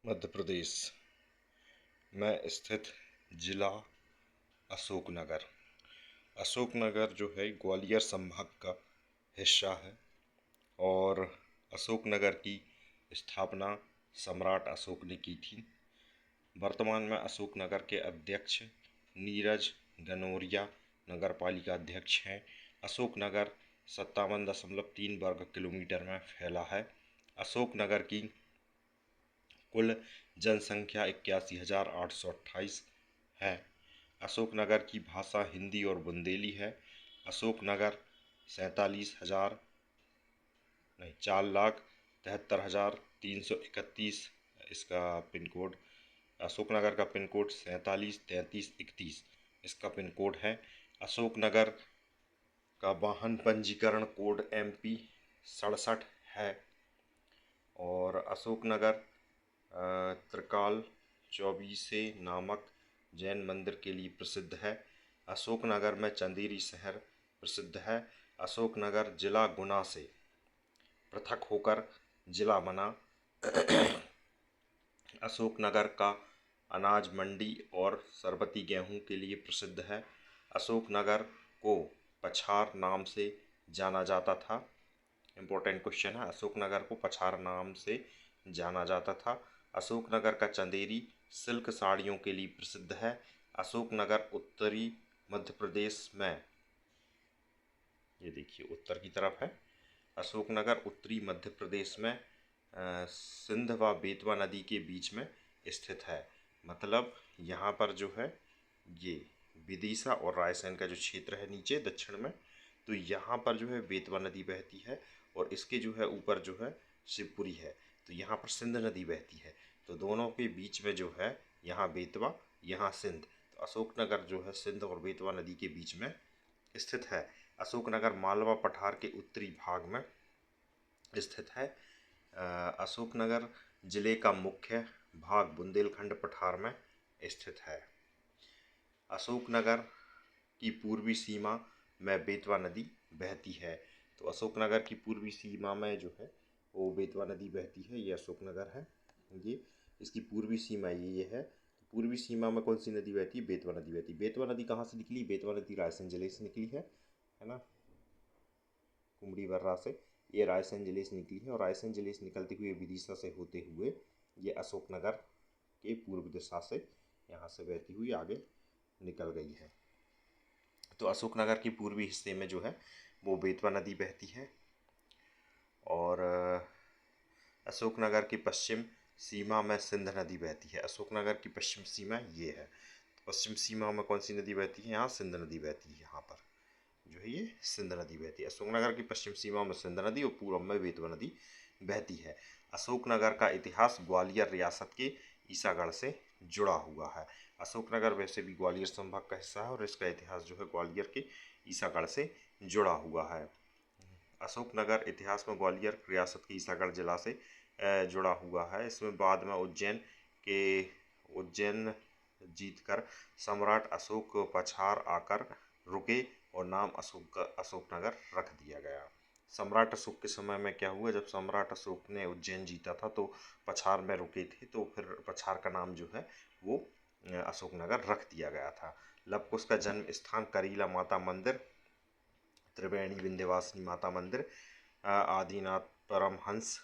मध्य प्रदेश में स्थित जिला अशोकनगर। अशोकनगर जो है ग्वालियर संभाग का हिस्सा है और अशोकनगर की स्थापना सम्राट अशोक ने की थी। वर्तमान में अशोकनगर के अध्यक्ष नीरज गनोरिया नगरपालिका अध्यक्ष हैं। अशोकनगर 57.3 वर्ग किलोमीटर में फैला है। अशोकनगर की कुल जनसंख्या 81,828 है। अशोकनगर की भाषा हिंदी और बुंदेली है। अशोकनगर 4,73,331 इसका पिन कोड। अशोकनगर का पिन कोड 473331 इसका पिन कोड है। अशोकनगर का वाहन पंजीकरण कोड MP 67 है और अशोकनगर त्रिकाल चौबीसे नामक जैन मंदिर के लिए प्रसिद्ध है। अशोकनगर में चंदेरी शहर प्रसिद्ध है। अशोकनगर जिला गुना से पृथक होकर जिला बना। अशोकनगर का अनाज मंडी और शरबती गेहूं के लिए प्रसिद्ध है। अशोकनगर को पछार नाम से जाना जाता था। इम्पोर्टेंट क्वेश्चन है, अशोकनगर को पछार नाम से जाना जाता था। अशोकनगर का चंदेरी सिल्क साड़ियों के लिए प्रसिद्ध है। अशोकनगर उत्तरी मध्य प्रदेश में, ये देखिए उत्तर की तरफ है। अशोकनगर उत्तरी मध्य प्रदेश में सिंध व बेतवा नदी के बीच में स्थित है। मतलब यहाँ पर जो है ये विदिशा और रायसेन का जो क्षेत्र है नीचे दक्षिण में, तो यहाँ पर जो है बेतवा नदी बहती है और इसके जो है ऊपर जो है शिवपुरी है, तो यहाँ पर सिंध नदी बहती है। तो दोनों के बीच में जो है यहाँ बेतवा, यहाँ सिंध, तो अशोकनगर जो है सिंध और बेतवा नदी के बीच में स्थित है। अशोकनगर मालवा पठार के उत्तरी भाग में स्थित है। अशोकनगर जिले का मुख्य भाग बुंदेलखंड पठार में स्थित है। अशोकनगर की पूर्वी सीमा में बेतवा नदी बहती है। तो अशोकनगर की पूर्वी सीमा में जो है वो बेतवा नदी बहती है। ये अशोकनगर है, ये इसकी पूर्वी सीमा ये है। पूर्वी सीमा में कौन सी नदी बहती है? बेतवा नदी बहती है। बेतवा नदी कहाँ से निकली? बेतवा नदी रायसेन जिले से निकली है ना, कुमड़ी वर्रा से ये रायसेन जिले से निकली है और रायसेन जिले से निकलते हुए विदिशा से होते हुए ये अशोकनगर के पूर्व दिशा से यहाँ से बहती हुई आगे निकल गई है। तो अशोकनगर के पूर्वी हिस्से में जो है वो बेतवा नदी बहती है और अशोकनगर की पश्चिम सीमा में सिंध नदी बहती है। अशोकनगर की पश्चिम सीमा ये है। तो पश्चिम सीमा में कौन सी नदी बहती है? यहाँ सिंध नदी बहती है। यहाँ पर जो है ये सिंध नदी बहती है। अशोकनगर की पश्चिम सीमा में सिंध नदी और पूर्व में बेतवा नदी बहती है। अशोकनगर का इतिहास ग्वालियर रियासत के ईसागढ़ से जुड़ा हुआ है। अशोकनगर वैसे भी ग्वालियर संभाग का हिस्सा है और इसका इतिहास जो है ग्वालियर के ईसागढ़ से जुड़ा हुआ है। अशोकनगर इतिहास में ग्वालियर रियासत के ईसागढ़ जिला से जुड़ा हुआ है। इसमें बाद में उज्जैन जीतकर सम्राट अशोक पछार आकर रुके और नाम अशोकनगर रख दिया गया। सम्राट अशोक के समय में क्या हुआ, जब सम्राट अशोक ने उज्जैन जीता था तो पछार में रुके थे, तो फिर पछार का नाम जो है वो अशोकनगर रख दिया गया था। लवकुश का जन्म स्थान करीला माता मंदिर, त्रिवेणी विंध्यवासिनी माता मंदिर, आदिनाथ परमहंस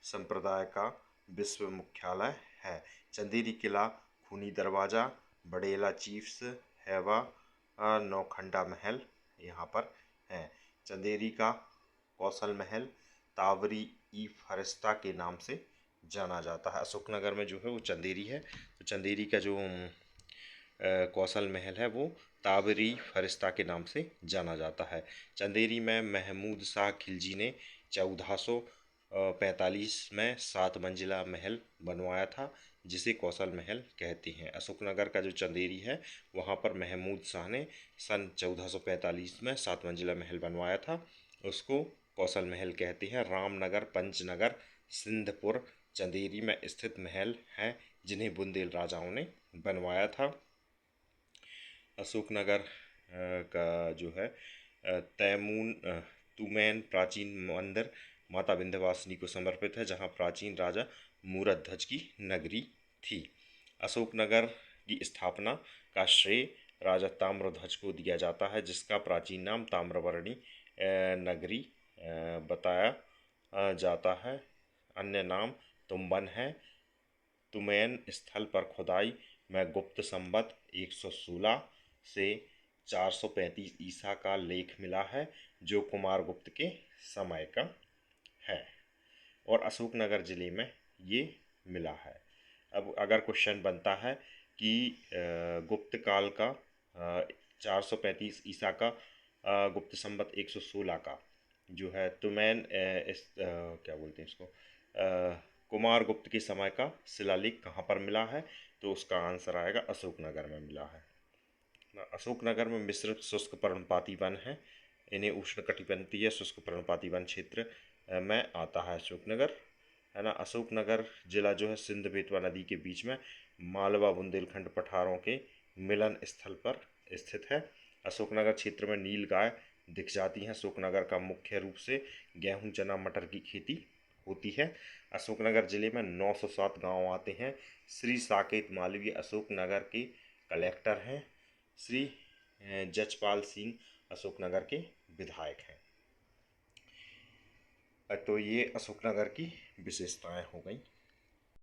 संप्रदाय का विश्व मुख्यालय है। चंदेरी किला, खूनी दरवाज़ा, बड़ेला चीफ्स हैवा, नौखंडा महल यहाँ पर हैं। चंदेरी का कौशल महल तावरी ई फरिश्ता के नाम से जाना जाता है। अशोकनगर में जो है वो चंदेरी है, तो चंदेरी का जो कौशल महल है वो तावरी फरिश्ता के नाम से जाना जाता है। चंदेरी में महमूद शाह खिलजी ने 1445 में 7 मंजिला महल बनवाया था, जिसे कौशल महल कहते हैं। अशोकनगर का जो चंदेरी है वहाँ पर महमूद शाह ने सन 1445 में 7 मंजिला महल बनवाया था, उसको कौशल महल कहते हैं। रामनगर, पंचनगर, सिंधपुर चंदेरी में स्थित महल हैं जिन्हें बुंदेल राजाओं ने बनवाया था। अशोकनगर का जो है तुमैन प्राचीन मंदिर माता विंध्यवासिनी को समर्पित है, जहाँ प्राचीन राजा मूरतध्वज की नगरी थी। अशोकनगर की स्थापना का श्रेय राजा ताम्रध्वज को दिया जाता है, जिसका प्राचीन नाम ताम्रवर्णी नगरी बताया जाता है। अन्य नाम तुम्बन है। तुमैन स्थल पर खुदाई में गुप्त संवत 116 से 435 ईसा का लेख मिला है, जो कुमारगुप्त के समय का है और अशोकनगर जिले में ये मिला है। अब अगर क्वेश्चन बनता है कि गुप्त काल का 435 ईसा का गुप्त संवत 116 का जो है तुमैन क्या बोलते हैं इसको कुमारगुप्त के समय का शिलालेख कहाँ पर मिला है, तो उसका आंसर आएगा अशोकनगर में मिला है। अशोकनगर में मिश्रित शुष्क पर्णपाती वन है। इन्हें उष्णकटिबंधीय शुष्क पर्णपाती वन क्षेत्र में आता है अशोकनगर, है ना। अशोकनगर जिला जो है सिंध बेतवा नदी के बीच में मालवा बुंदेलखंड पठारों के मिलन स्थल पर स्थित है। अशोकनगर क्षेत्र में नील गाय दिख जाती हैं। अशोकनगर का मुख्य रूप से गेहूं, चना, मटर की खेती होती है। अशोकनगर जिले में 907 गांव आते हैं। श्री साकेत मालवीय अशोकनगर के कलेक्टर हैं। श्री जचपाल सिंह अशोकनगर के विधायक हैं। तो ये अशोकनगर की विशेषताएं हो गई।